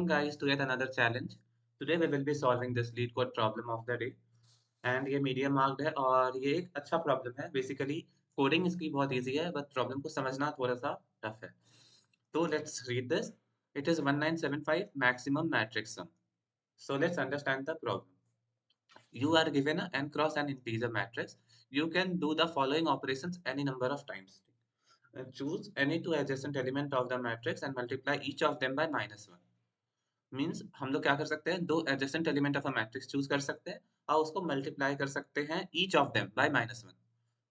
Welcome guys to yet another challenge. Today we will be solving this lead code problem of the day and ये medium marked है और ये एक अच्छा problem है. Basically coding इसकी बहुत इजी है बट प्रॉब्लम को समझना थोड़ा सा टफ है. तो let's read this. It is 1975 maximum matrix sum. So let's understand the problem. You are given a n cross n integer matrix. You can do the following operations any number of times. Choose any two adjacent element of the matrix and multiply each of them by -1. Means हम लोग क्या कर सकते हैं, दो adjacent element of a matrix choose कर सकते हैं और उसको मल्टीप्लाई कर सकते हैं ईच ऑफ देम बाय -1.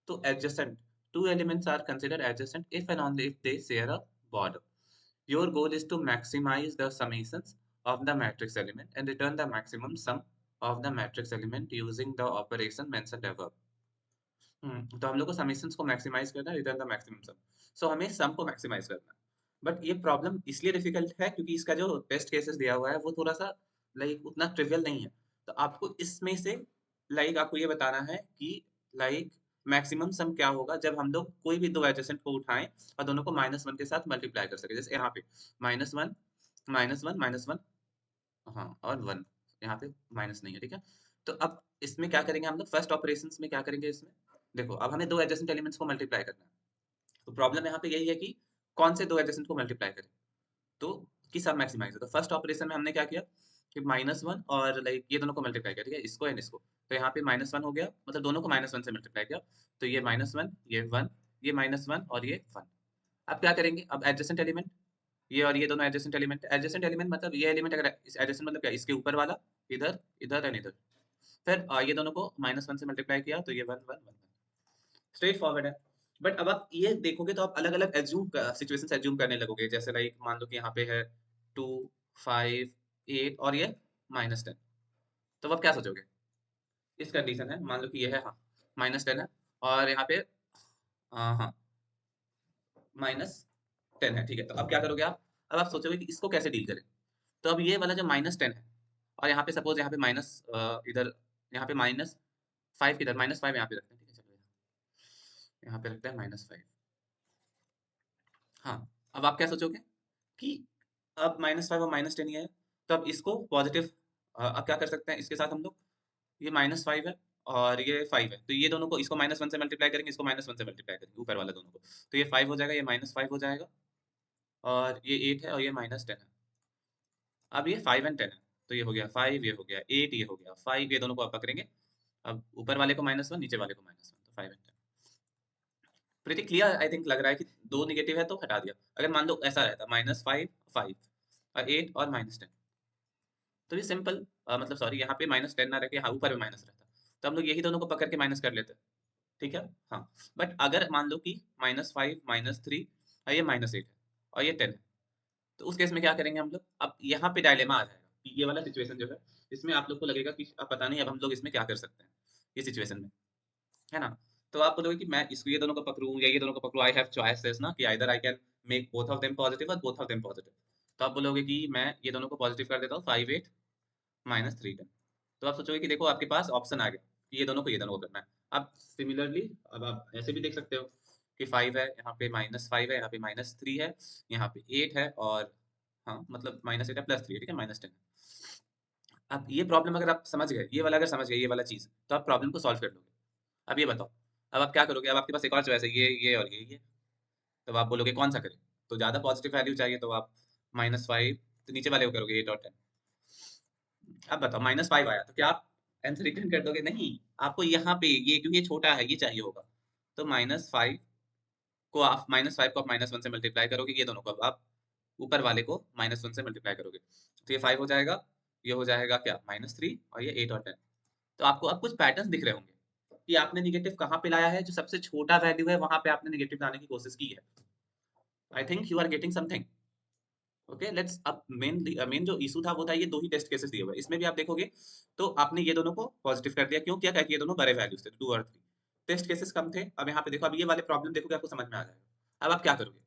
तो adjacent two elements are considered adjacent if and only if they share a border. Your goal is to maximize the summations of the matrix element and return the maximum sum of the matrix element using the operation mentioned above. तो हम लोग को summations को maximise करना है, return the maximum सम. सो हमें सम को maximise करना है. बट ये प्रॉब्लम इसलिए डिफिकल्ट है क्योंकि इसका जो टेस्ट केसेस दिया हुआ है वो थोड़ा सा लाइक उतना ट्रिवियल नहीं है. तो आपको इसमें से लाइक आपको ये बताना है कि लाइक मैक्सिमम सम क्या होगा जब हम लोग कोई भी दो एडजेसेंट को उठाएं और दोनों को -1 के साथ मल्टीप्लाई कर सके. जैसे यहाँ पे -1 -1 हाँ और 1, यहाँ पे माइनस नहीं है. ठीक है, तो अब इसमें क्या करेंगे हम लोग, फर्स्ट ऑपरेशंस में क्या करेंगे इसमें. देखो अब हमें दो एडजेसेंट एलिमेंट्स को मल्टीप्लाई करना है. तो प्रॉब्लम यहाँ पे यही है कि कौन से दो एडजेसेंट को मल्टीप्लाई करें, तो कि सब मैक्सिमाइज है. तो फर्स्ट ऑपरेशन में हमने क्या किया कि -1 और लाइक ये दोनों को मल्टीप्लाई किया. ठीक है, इसको एंड इसको. तो यहाँ पे -1 हो गया, मतलब दोनों को -1 से मल्टीप्लाई किया. तो ये -1 ये 1, ये -1 और ये 1. अब क्या करेंगे, अब एडजेसेंट एलिमेंट ये और ये दोनों एडजेसेंट एलिमेंट. एडजेसेंट एलिमेंट मतलब ये एलिमेंट अगर एडजेसेंट मतलब क्या, इसके ऊपर वाला इधर इधर एंड इधर. फिर ये दोनों को -1 से मल्टीप्लाई किया तो ये 1 1 1 1. स्ट्रेट फॉरवर्ड है. बट अब आप ये देखोगे तो आप अलग अलग एज्यूम सिचुएशंस एज्यूम करने लगोगे. जैसे लाइक मान लो कि यहाँ पे है 2 5 8 और ये -10. तो अब आप क्या सोचोगे, इस कंडीशन है, मान लो कि ये है हाँ -10 है और यहाँ पे हाँ -10 है. ठीक है, तो अब क्या करोगे आप, अब आप सोचोगे कि इसको कैसे डील करें. तो अब ये वाला जो -10 है और यहाँ पे सपोज यहाँ पे माइनस इधर यहाँ पे -5 किधर, -5 यहाँ पे रखते हैं. ठीक है, चलो यहाँ पे रखते हैं -5. हाँ, अब आप क्या सोचोगे कि अब -5 और -10 ये है, तो अब इसको पॉजिटिव अब क्या कर सकते हैं इसके साथ हम लोग, ये -5 है और ये 5 है. तो ये दोनों को, इसको -1 से मल्टीप्लाई करेंगे, इसको -1 से मल्टीप्लाई करेंगे ऊपर वाला दोनों को. तो ये 5 हो जाएगा, ये -5 हो जाएगा और ये 8 है और ये -10 है. अब ये 5 एंड 10 है, तो ये हो गया 5, ये हो गया 8, ये हो गया 5. ये दोनों को आप पकड़ेंगे, अब ऊपर वाले को -1 नीचे वाले को -1, तो 5 and 10. Pretty clear I think, लग रहा है कि दो निगेटिव है तो हटा दिया. अगर मान लो ऐसा रहता -5 5 और 8 और -10, तो ये सिंपल मतलब सॉरी यहाँ पे -10 ना रह के हाँ ऊपर में माइनस रहता, तो हम लोग यही दोनों को पकड़ के माइनस कर लेते. ठीक है हाँ. बट अगर मान लो कि -5 -3 और ये -8 है और ये 10 है, तो उस केस में क्या करेंगे हम लोग. अब यहाँ पे डायलेमा आ जाएगा कि ये वाला सिचुएशन जो है इसमें आप लोग को लगेगा कि अब पता नहीं अब हम लोग इसमें क्या कर सकते हैं ये सिचुएशन में, है ना. तो आप बोलोगे कि मैं इसको ये दोनों को पकड़ूं या ये दोनों को पकड़ूं. आई हैव चॉइसेस ना, कि either I can make both of them positive और बोथ ऑफ देम पॉजिटिव. तो आप बोलोगे कि मैं ये दोनों को पॉजिटिव कर देता हूँ 5 8 -3 10. तो आप सोचोगे कि देखो आपके पास ऑप्शन आ गया कि ये दोनों को करना है. अब सिमिलरली अब आप ऐसे भी देख सकते हो कि 5 है, यहाँ पे -5 है, यहाँ पे -3 है, यहाँ पे 8 है और हाँ मतलब -8 है +3 है. ठीक है, -10 है. अब ये प्रॉब्लम अगर आप समझ गए, ये वाला अगर समझ गए ये वाला चीज, तो आप प्रॉब्लम को सॉल्व कर लोगे. अब ये बताओ, अब आप क्या करोगे. अब आपके पास एक और चॉइस है, ये और ये. तब आप बोलोगे कौन सा करें, तो ज्यादा पॉजिटिव वैल्यू चाहिए तो आप -5, तो नीचे वाले को करोगे 8 और 10. अब बताओ -5 आया तो क्या आप आंसर रिटर्न कर दोगे, नहीं. आपको यहाँ पे ये क्योंकि ये छोटा है ये चाहिए होगा, तो -5 को आप -1 से मल्टीप्लाई करोगे, ये दोनों को अब आप ऊपर वाले को -1 से मल्टीप्लाई करोगे, तो ये 5 हो जाएगा, ये हो जाएगा क्या -3 और ये 8 और 10. तो आपको अब कुछ पैटर्न्स दिख रहे होंगे कि आपने निगेटिव कहाँ पे लाया है, जो सबसे छोटा वैल्यू है वहां पे आपने निगेटिव लाने की कोशिश की है. I think you are getting something. Okay let's, अब मेन जो इशू था वो था ये दो ही टेस्ट केसेस दिए हुए. इसमें भी आप देखोगे तो आपने ये दोनों को पॉजिटिव कर दिया. क्यों किया, क्या कि ये दोनों बड़े वैल्यूज थे 2 और 3. टेस्ट केसेस कम थे. अब यहाँ पे देखो, अब ये वाले प्रॉब्लम देखोगे आपको समझ में आ जाएगा. अब आप क्या करोगे,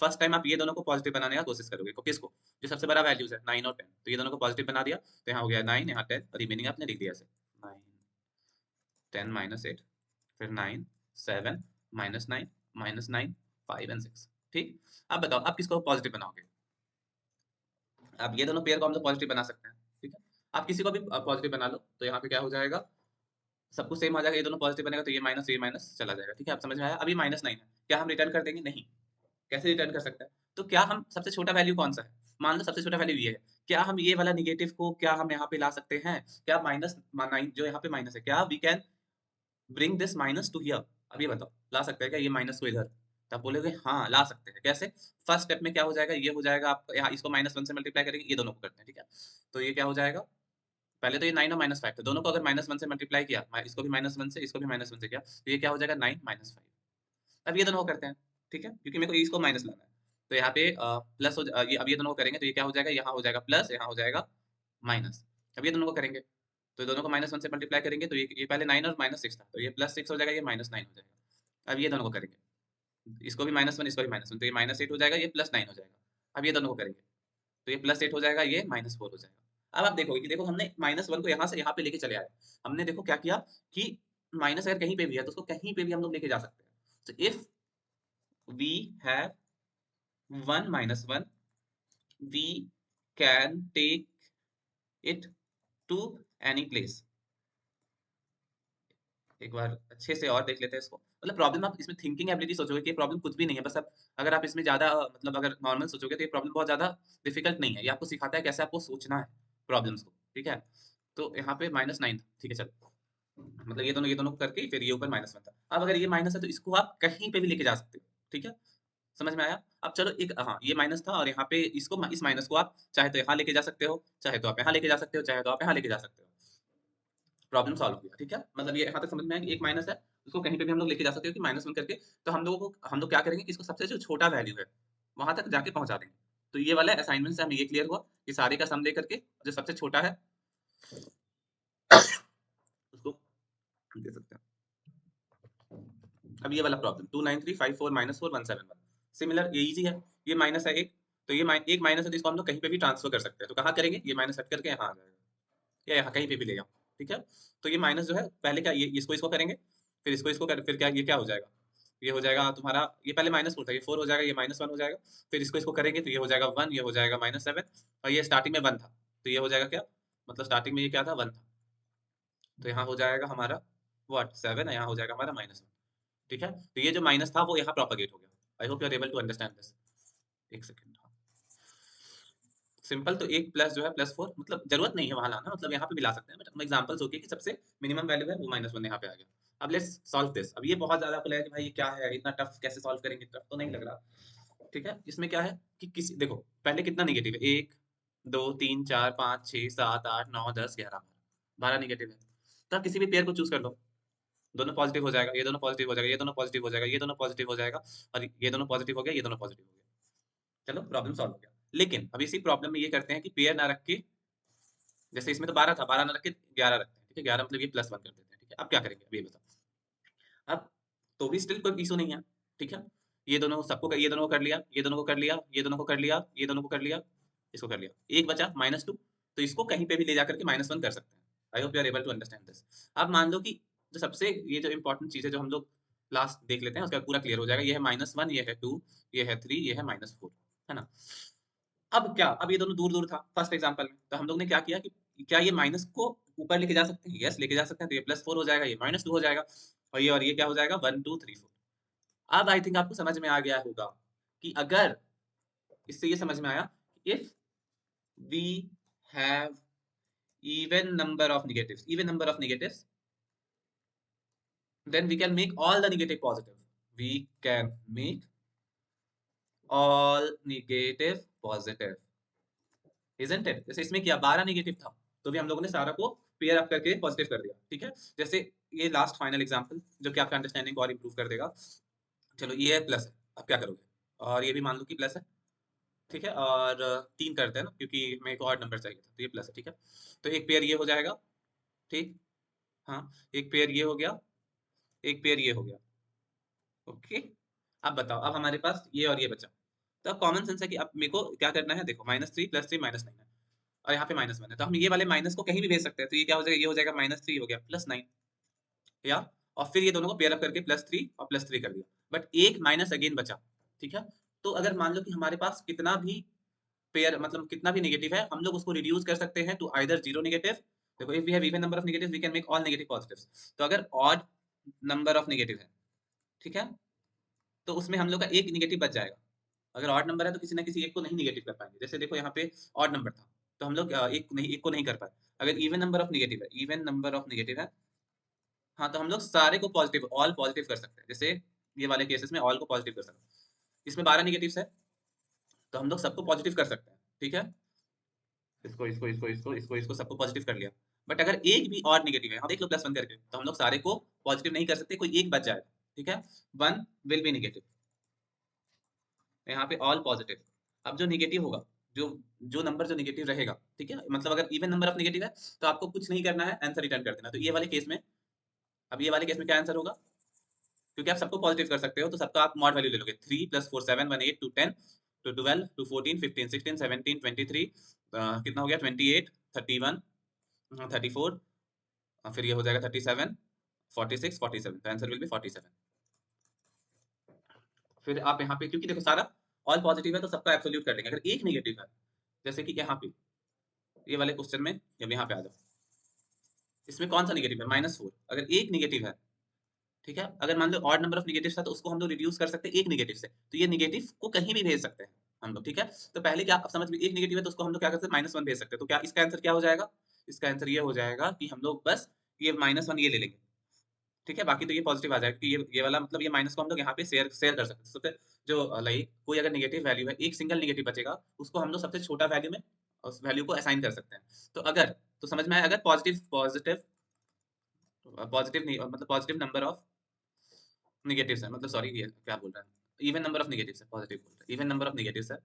फर्स्ट टाइम आप ये दोनों को पॉजिटिव बनाने का कोशिश करोगे. किसको, जो सबसे बड़ा वैल्यूज है 9 और 10, तो ये दोनों को पॉजिटिव बना दिया. तो यहाँ हो गया 9, यहाँ 10 और रिमेनिंग आपने लिख दिया ऐसे 9 10 -8, फिर 9 7 -9 -9 5 एंड 6. ठीक, अब बताओ आप किसको पॉजिटिव बनाओगे. अब ये दोनों पेयर को हम लोग पॉजिटिव बना सकते हैं, ठीक है। आप किसी को भी पॉजिटिव बना लो, तो यहाँ पे क्या हो जाएगा, सब कुछ सेम आ जाएगा, ये दोनों पॉजिटिव बनेगा तो ये माइनस चला जाएगा, ठीक है। आप समझ में आया? अभी -9 है, क्या हम रिटर्न कर देंगे? नहीं। कैसे रिटर्न कर सकते हैं? तो क्या हम सबसे छोटा वैल्यू कौन सा है? मान लो सबसे छोटा वैल्यू ये है, क्या हम ये वाला नेगेटिव को क्या हम यहाँ पे ला सकते हैं? क्या -9 जो यहाँ पे माइनस है, क्या we can bring this minus to here? अब ये बताओ, ला सकते हैं क्या ये माइनस को इधर? तो आप बोलोगे हाँ ला सकते हैं। कैसे? फर्स्ट स्टेप में क्या हो जाएगा, ये हो जाएगा, आप यहाँ इसको -1 से मल्टीप्लाई करेंगे, ये दोनों को करते हैं, ठीक है। तो ये क्या हो जाएगा, पहले तो ये 9 और -5 था, दोनों को अगर -1 से मल्टीप्लाई किया, इसको भी -1 से, इसको भी -1 से किया, तो ये क्या हो जाएगा 9 -5। अब ये दोनों को करते हैं, ठीक है, क्योंकि मेरे को इसको माइनस लाना है। तो यहाँ पे प्लस ये अब ये दोनों को करेंगे तो ये क्या हो जाएगा, यहाँ हो जाएगा प्लस, यहाँ हो जाएगा माइनस। अब ये दोनों को करेंगे, तो दोनों को -1 से मल्टीप्लाई करेंगे, तो ये पहले 9 और -6 था, तो ये +6 हो जाएगा, ये -9 हो जाएगा। अब ये दोनों को करेंगे, इसको भी -1, इसको भी -1, तो ये -8 हो जाएगा, ये +9 हो जाएगा। अब ये दोनों को करेंगे, तो ये +8 हो जाएगा, ये -4 हो जाएगा। अब आप देखोगे कि देखो हमने -1 को यहाँ से यहाँ पे लेके चले आए। हमने देखो क्या किया कि माइनस अगर कहीं पे भी है, तो उसको कहीं पे भी हम लोग लेके जा सकते हैं। तो if we have 1 -1, we can take it to any place। एक बार अच्छे से और देख लेते हैं इसको। मतलब प्रॉब्लम आप इसमें थिंकिंग एबिलिटी सोचोगे कि ये प्रॉब्लम कुछ भी नहीं है, बस आप अगर आप इसमें ज़्यादा मतलब अगर नॉर्मल सोचोगे तो ये प्रॉब्लम बहुत ज़्यादा डिफिकल्ट नहीं है। ये आपको सिखाता है कैसे आपको सोचना है प्रॉब्लम्स को, ठीक है? तो यहाँ पे -9 था, ठीक है चलो। मतलब ये दोनों को करके फिर ये ऊपर -1 था। अब अगर ये माइनस है तो इसको आप कहीं पे भी लेके जा सकते हो, ठीक है? समझ में आया? अब चलो एक हाँ, ये माइनस था और यहाँ पे इस माइनस को आप चाहे तो यहाँ लेके जा सकते हो, चाहे तो आप यहाँ लेके जा सकते हो, चाहे तो आप यहाँ लेके जा सकते हो। प्रॉब्लम सॉल्व हो गया, ठीक है? मतलब ये यहाँ तक समझ में आया कि एक माइनस है, उसको कहीं पे भी हम लोग लेके जा सकते हो कि -1 करके, तो हम लोग क्या करेंगे, इसको सबसे जो छोटा वैल्यू है, वहाँ तक जाके पहुँचा देंगे। तो ये वाला असाइनमेंट से हमें ये क्लियर हुआ कि सारे का सम दे करके जो सबसे छोटा है उसको हम दे सकते हैं। अब ये वाला प्रॉब्लम 29354 -4 171, सिमिलर ये इजी है। ये माइनस है एक, तो एक माइनस है तो इसको हम लोग कहीं पे भी ट्रांसफर कर सकते हैं। तो कहाँ करेंगे, ये माइनस हट करके यहाँ आ जाएगा या यहाँ कहीं पे भी ले जाओ, ठीक है। तो ये माइनस जो है पहले क्या, ये इसको करेंगे, फिर इसको कर, फिर क्या ये क्या हो जाएगा, ये हो जाएगा तुम्हारा, ये पहले -4 था, ये 4 हो जाएगा, ये -1 हो जाएगा। फिर इसको करेंगे तो ये हो जाएगा 1, ये हो जाएगा -7, और ये स्टार्टिंग में 1 था, तो ये हो जाएगा क्या, मतलब स्टार्टिंग में ये क्या था 1 था, तो यहाँ हो जाएगा हमारा व्हाट 7, यहाँ हो जाएगा हमारा -1, ठीक है। तो ये जो माइनस था वो यहाँ प्रोपेगेट हो गया। I hope you are able to understand this. एक सेकंड, सिंपल। तो एक प्लस जो है +4, मतलब जरूरत नहीं है वहां लाना, मतलब यहाँ पे भी ला सकते हैं, बट हम एग्जांपल्स होके कि सबसे मिनिमम वैल्यू है वो -1 यहाँ पे आ गया। अब लेट्स सॉल्व दिस। अब ये बहुत ज्यादा आपको लगेगा कि भाई ये क्या है, इतना टफ कैसे सॉल्व करेंगे, टफ तो नहीं लग रहा, ठीक है। इसमें क्या है कि किसी देखो पहले कितना निगेटिव है, 1 2 3 4 5 6 7 8 9 10 11 12 निगेटिव है। तो आप किसी भी पेयर को चूज कर लो, दोनों पॉजिटिव हो जाएगा, ये दोनों पॉजिटिव हो जाएगा, ये दोनों पॉजिटिव हो जाएगा, ये दोनों पॉजिटिव हो जाएगा, और ये दोनों पॉजिटिव हो गया, ये दोनों पॉजिटिव हो गया। चलो प्रॉब्लम सॉल्व हो गया। लेकिन अब इसी प्रॉब्लम में ये करते हैं कि पेयर ना रख के, जैसे इसमें तो 12 था, 12 ना रख के 11 रखते हैं, ठीक है। 11 मतलब ये +1 कर देते हैं, ठीक है। अब क्या करेंगे, अब ये बताओ। अब तो भी स्टिल कोई इशू नहीं है, ठीक है। ये दोनों को कर लिया, ये दोनों को कर लिया, ये दोनों को कर लिया, ये दोनों को कर लिया, इसको कर लिया, एक बचा -2, तो इसको कहीं पे भी ले जाकर के -1 कर सकते हैं। I hope you are able to understand this. अब मान लो कि जो सबसे ये जो इंपॉर्टेंट चीज है जो हम लोग लास्ट देख लेते हैं, उसके बाद पूरा क्लियर हो जाएगा। ये है -1, ये है 2, ये है 3, ये है -4, है ना। अब क्या, अब ये दोनों दूर दूर था फर्स्ट एग्जांपल में, तो हम लोग ने क्या किया कि क्या ये माइनस को ऊपर लेके जा सकते हैं, यस लेके जा सकते हैं। तो ये +4 हो जाएगा, ये -2 हो जाएगा, और ये क्या हो जाएगा 1 2 3 4। अब आई थिंक आपको समझ में आ गया होगा कि अगर इससे ये समझ में आया, if we have even number of negatives, then we can make all the negative positive, we can make all negative positive, isn't it? जैसे इसमें क्या 12 नेगेटिव था, तो भी हम लोगों ने सारा को पेयर अप करके पॉजिटिव कर दिया, ठीक है। जैसे ये लास्ट फाइनल एग्जांपल जो कि आपका अंडरस्टैंडिंग को और इंप्रूव कर देगा। चलो ये है प्लस है, अब क्या करोगे, और ये भी मान लो कि प्लस है, ठीक है। और 3 करते हैं ना, क्योंकि मेरे को और नंबर चाहिए था, तो ये प्लस है, ठीक है। तो एक पेयर ये हो जाएगा, ठीक, हाँ। एक पेयर ये हो गया, एक पेयर ये हो गया, ओके। अब बताओ, अब हमारे पास ये और ये बचा। तो अब कॉमन सेंस है कि अब मेरे को क्या करना है, देखो -3 +3 -9 है, और यहाँ पे -1 है, तो हम ये वाले माइनस को कहीं भी भेज सकते हैं। तो ये क्या हो जाएगा, ये हो जाएगा -3 हो गया +9, या और फिर ये दोनों को पेयर अप करके +3 और +3 कर दिया, बट एक माइनस अगेन बचा, ठीक है। तो अगर मान लो कि हमारे पास कितना भी पेयर मतलब कितना भी नेगेटिव है हम लोग उसको रिड्यूस कर सकते हैं टू आइदर जीरो नेगेटिव। देखो if we have even number of negative we can make all negative positives. तो अगर ऑड नंबर ऑफ नेगेटिव है, ठीक है, तो उसमें हम लोग का एक नेगेटिव बच जाएगा। अगर ऑड नंबर है तो किसी ना किसी एक को नहीं नेगेटिव कर पाएंगे। जैसे देखो यहाँ पे ऑड नंबर था तो हम लोग एक को नहीं कर पाए। अगर इवन नंबर ऑफ नेगेटिव है, इवन नंबर ऑफ नेगेटिव है, हाँ, तो हम लोग सारे को पॉजिटिव ऑल पॉजिटिव कर सकते हैं। जैसे ये वाले केसेस में ऑल को पॉजिटिव कर सकते हैं। इसमें 12 नेगेटिव्स है तो हम लोग सबको पॉजिटिव कर सकते हैं, ठीक है। इसको सबको पॉजिटिव कर लिया। बट अगर एक भी और नेगेटिव है, हाँ देख लो प्लस वन करके, तो हम लोग सारे को पॉजिटिव नहीं कर सकते, कोई एक बच जाएगा, ठीक है। वन विल बी नेगेटिव, यहाँ पे ऑल पॉजिटिव। अब जो नेगेटिव होगा, जो जो नंबर जो नेगेटिव रहेगा, ठीक है, मतलब अगर इवन नंबर ऑफ नेगेटिव है तो आपको कुछ नहीं करना है, आंसर रिटर्न कर देना। तो ये वाले केस में, अब ये वाले केस में क्या आंसर होगा, क्योंकि आप सबको पॉजिटिव कर सकते हो तो सबका आप मॉड वैल्यू ले लोगे। 3 + 4 7 1 8 2 10 2 12 2 14 15 16 17 23 कितना हो गया 28 31 34 फिर ये हो जाएगा 37 46 47। तो आंसर विल बी 47। फिर आप यहाँ पे क्योंकि देखो सारा ऑल पॉजिटिव है तो सबका एब्सोल्यूट कर लेंगे। अगर एक नेगेटिव है, जैसे कि यहाँ पे ये वाले क्वेश्चन में, जब यहाँ पे आ जाओ, इसमें कौन सा नेगेटिव है, -4। अगर एक नेगेटिव है, ठीक है, अगर मान लो ऑड नंबर ऑफ नेगेटिव था तो उसको हम लोग रिड्यूस कर सकते हैं एक नेगेटिव से, तो ये नेगेटिव को कहीं भी भेज सकते हैं हम लोग, ठीक है। तो पहले क्या आप समझ में, एक नेगेटिव है तो उसको हम लोग क्या करते हैं, -1 भेज सकते हैं। तो क्या इसका आंसर क्या हो जाएगा, इसका आंसर ये हो जाएगा कि हम लोग बस ये -1 ये ले लेंगे, ठीक है। बाकी तो ये पॉजिटिव आ जाएगा कि ये वाला मतलब ये माइनस को हम लोग यहाँ पे शेयर शेयर कर सकते हैं। सबसे जो लाइक कोई अगर नेगेटिव वैल्यू है, एक सिंगल नेगेटिव बचेगा, उसको हम लोग सबसे छोटा वैल्यू में उस वैल्यू को असाइन कर सकते हैं। तो अगर, तो समझ में आया, अगर पॉजिटिव पॉजिटिव पॉजिटिव नहीं मतलब पॉजिटिव नंबर ऑफ नेगेटिव्स है, मतलब सॉरी ये क्या बोल रहा है, इवन नंबर ऑफ नेगेटिव्स है, पॉजिटिव बोल रहा है, इवन नंबर ऑफ नेगेटिव्स है,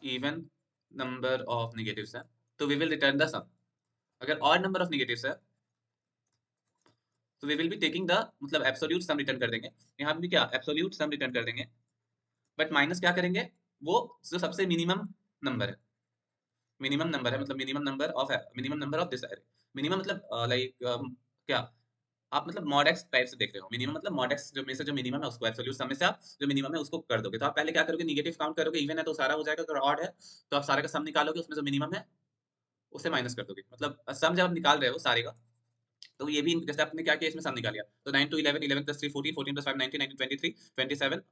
इवन नंबर ऑफ नेगेटिव्स है, तो we will return the sum. अगर ऑड नंबर ऑफ नेगेटिव्स है तो we will be taking the मतलब एब्सोल्यूट सम रिटर्न कर देंगे। यहाँ पे भी क्या एब्सोल्यूट सम रिटर्न कर देंगे, बट माइनस क्या करेंगे, वो जो सबसे मिनिमम नंबर है, मिनिमम नंबर है, मतलब minimum number of this array. Minimum मतलब लाइक क्या आप मतलब मॉड एक्स टाइप से देख रहे हो। मिनिमम मतलब मॉड एक्स जो में से जो मिनिमम है उसको एब्सोल्यूट सम में से आप जो मिनिमम है उसको कर दोगे। तो आप पहले क्या करोगे, नेगेटिव काउंट करोगे, इवन है तो सारा हो जाएगा, अगर ऑड है तो आप सारे का सम निकालोगे, उसमें जो मिनिमम है उसे माइनस कर दोगे। मतलब सम जब आप निकाल रहे हो सारे का, तो ये भी जैसे आपने क्या किया, इसमें सम निकाल लिया, तो 9 to 11 11 + 3 14 14 + 5 19 19 23 27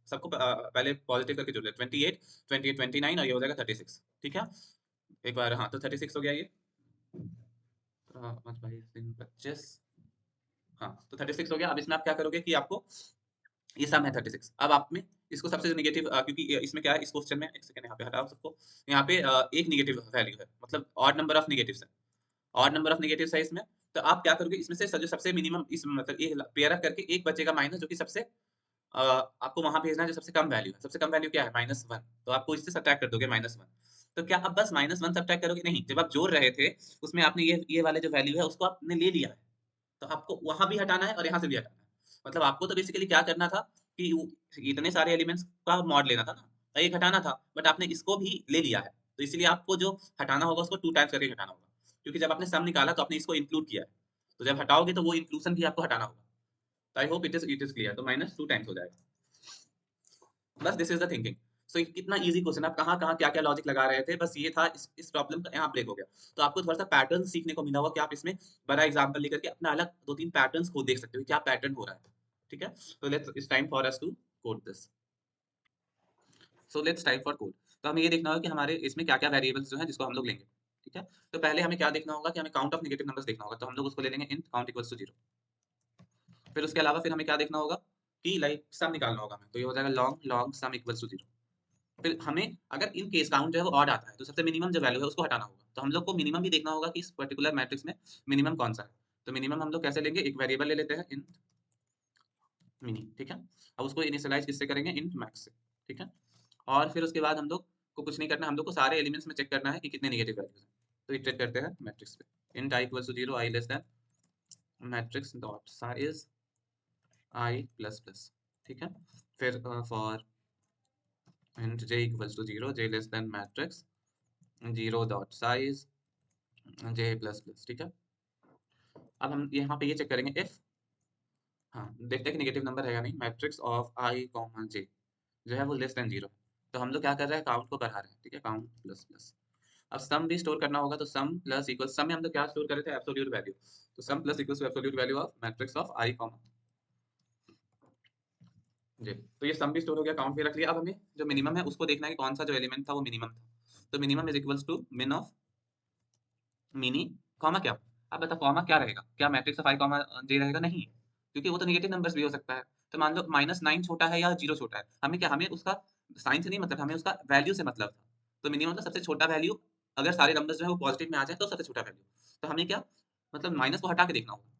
सबको पहले पॉजिटिव करके जोड़ लिया, 28 28 29 और ये हो जाएगा 36, ठीक है। एक बार हाँ, तो 36 हो गया ये 5 22 3 25, हाँ तो 36 हो गया। अब इसमें आप क्या करोगे कि आपको ये सम है 36। अब आप में इसको सबसे नेगेटिव क्योंकि इसमें क्या है, इस क्वेश्चन में एक सेकंड यहाँ पे हटाओ सबको, यहाँ पे एक नेगेटिव वैल्यू है, मतलब ऑड नंबर ऑफ नेगेटिव्स है, ऑड नंबर ऑफ नेगेटिव्स है इसमें। तो आप क्या करोगे, इसमें से जो सबसे मिनिमम इस मतलब ये पेयर अप करके एक बचेगा माइनस, जो कि सबसे आपको वहां भेजना है जो सबसे कम वैल्यू है। सबसे कम वैल्यू क्या है, -1, तो आपको इससे सब्ट्रैक्ट कर दोगे -1। तो क्या आप बस -1 सब्ट्रैक्ट करोगे, नहीं, जब आप जोड़ रहे थे उसमें आपने ये वाले जो वैल्यू है उसको आपने ले लिया है, तो आपको वहां भी हटाना है और यहाँ से भी हटाना है। मतलब आपको तो बेसिकली क्या करना था कि इतने सारे एलिमेंट्स का मॉड लेना था ना, एक हटाना था, बट आपने इसको भी ले लिया है, तो इसलिए आपको जो हटाना होगा उसको 2 टाइम्स करके हटाना होगा, क्योंकि जब आपने सम निकाला तो आपने इसको इंक्लूड किया है, तो जब हटाओगे तो वो इंक्लूजन भी आपको हटाना होगा। तो I hope it is clear. तो -2 टाइम्स हो जाएगा, बस दिस इज द थिंकिंग। सो कितना इजी क्वेश्चन, आप कहाँ कहाँ क्या क्या लॉजिक लगा रहे थे, बस ये था, इस प्रॉब्लम का यहाँ ब्रेक हो गया। तो आपको थोड़ा सा पैटर्न सीखने को मिला होगा कि आप इसमें बड़ा एग्जाम्पल लेकर के अपना अलग 2-3 पैटर्न्स को देख सकते हो, क्या पैटर्न हो रहा है, ठीक है। तो let's it's time for us to code this. So let's type for code. तो हमें ये देखना होगा कि हमारे इसमें क्या क्या वेरिएबल्स जो है जिसको हम लोग लेंगे, ठीक है। तो पहले हमें क्या देखना होगा कि हमें काउंट ऑफ नेगेटिव नंबर्स देखना होगा, तो हम लोग उसको ले लेंगे इंट काउंट इक्वल्स टू 0। फिर उसके अलावा फिर हमें क्या देखना होगा कि लाइक सम निकालना होगा हमें, तो ये हो जाएगा long long sum equals to 0। फिर हमें अगर इन केस काउंट जो है वो ऑड आता है तो सबसे मिनिमम जो वैल्यू है उसको हटाना होगा, तो हम लोग को मिनिमम भी देखना होगा कि इस पर्टिकुलर मैट्रिक्स में मिनिमम कौन सा है। तो मिनिमम हम लोग कैसे लेंगे, एक वेरिएबल ले लेते हैं इंट मिनी, ठीक है। अब उसको इनिशियलाइज किससे करेंगे, इंट मैक्स से, ठीक है। और फिर उसके बाद हम लोग को कुछ नहीं करना, हम लोग को सारे एलिमेंट्स में चेक करना है कि कितने नेगेटिव वैल्यूज हैं। तो इटरेट करते हैं मैट्रिक्स पे, int i equals to 0 i less than matrix dot size i plus plus, ठीक है। फिर for int j equals to 0 j less than matrix 0 dot size j plus plus, ठीक है। अब हम यहाँ पे ये चेक करेंगे इफ, हाँ देखते हैं कि नेगेटिव नंबर है या नहीं, matrix of i comma j जो है वो लेस देन 0, तो हम लोग क्या कर रहे हैं, काउंट को बढ़ा रहे हैं, ठीक है, काउंट प्लस प्लस। अब सम भी स्टोर करना होगा, तो सम प्लस इक्वल, सम में हम लोग क्या स्टोर कर रहे थे, एब्सोल्यूट वैल्यू, तो sum plus equals to absolute value of matrix of I comma G. तो ये सम भी स्टोर हो गया, काउंट भी रख लिया। अब हमें जो मिनिमम है उसको देखना है कि कौन सा जो एलिमेंट था वो मिनिमम था, तो मिनिमम इज इक्वल्स टू मिन ऑफ मिनी कॉमा क्या। अब बता कॉमा क्या रहेगा, क्या मैट्रिक्स ऑफ आई कॉमा जे रहेगा, नहीं, क्योंकि वो तो नेगेटिव नंबर्स भी हो सकता है। तो मान लो -9 छोटा है या 0 छोटा है, हमें क्या, हमें उसका साइन से नहीं मतलब, हमें उसका वैल्यू से मतलब था। तो मिनिमम मतलब सबसे छोटा वैल्यू, अगर सारे नंबर्स जो है वो पॉजिटिव में आ जाए तो सबसे छोटा वैल्यू। तो हमें क्या मतलब माइनस को हटा के देखना होगा।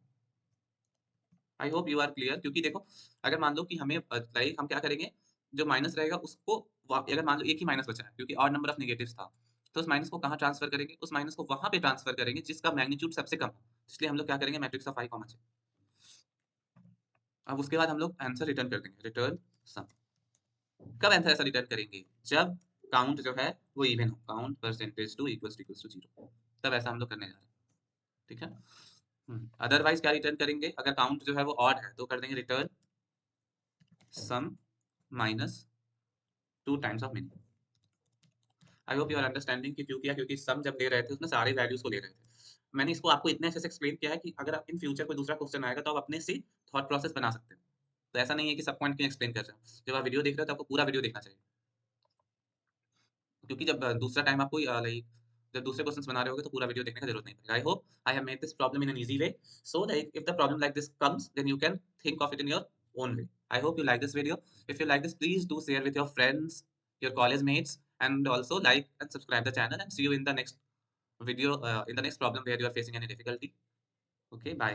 I hope you are clear, क्योंकि देखो अगर मान लो कि हमें लाइक हम क्या करेंगे, जो माइनस रहेगा उसको अगर मान लो एक ही माइनस बचा है क्योंकि और नंबर ऑफ नेगेटिव्स था, तो उस माइनस को कहाँ ट्रांसफर करेंगे, उस माइनस को वहां पे ट्रांसफर करेंगे जिसका मैग्नीट्यूड सबसे कम हो। इसलिए हम लोग क्या करेंगे, matrix of I comma j। अब उसके बाद हम लोग आंसर रिटर्न कर देंगे, रिटर्न सम। कब आंसर ऐसा रिटर्न करेंगे, जब काउंट जो है वो इवन हो, count percentage two equals to 0, तब ऐसा हम लोग करने जा रहे हैं, ठीक है। अदरवाइज क्या रिटर्न करेंगे, अगर काउंट जो है वो ऑड है तो कर देंगे return sum minus 2 times of mini. I hope you are understanding कि क्यों किया, क्योंकि सम जब ले रहे थे उसमें सारे वैल्यूज को ले रहे थे। मैंने इसको आपको इतने अच्छे से एक्सप्लेन किया है कि अगर आप इन फ्यूचर कोई दूसरा क्वेश्चन आएगा तो आप अपने से थॉट प्रोसेस बना सकते हैं। तो ऐसा नहीं है कि सब पॉइंट क्यों एक्सप्लेन कर रहे हो, जब आप वीडियो देख रहे हो तो आपको पूरा वीडियो देखना चाहिए, क्योंकि जब दूसरा टाइम आपको लाइक जब दूसरे क्वेश्चंस बना रहे होगे तो पूरा वीडियो देखने की जरूरत नहीं पड़ेगी। I hope I have made this problem in an easy way, so that if the problem like this comes then you can think of it in your own way. I hope you like this video. If you like this, please do share with your friends, your college mates, and also like and subscribe the channel. And see you in the next video, in the next problem where you are facing any difficulty. Okay, bye.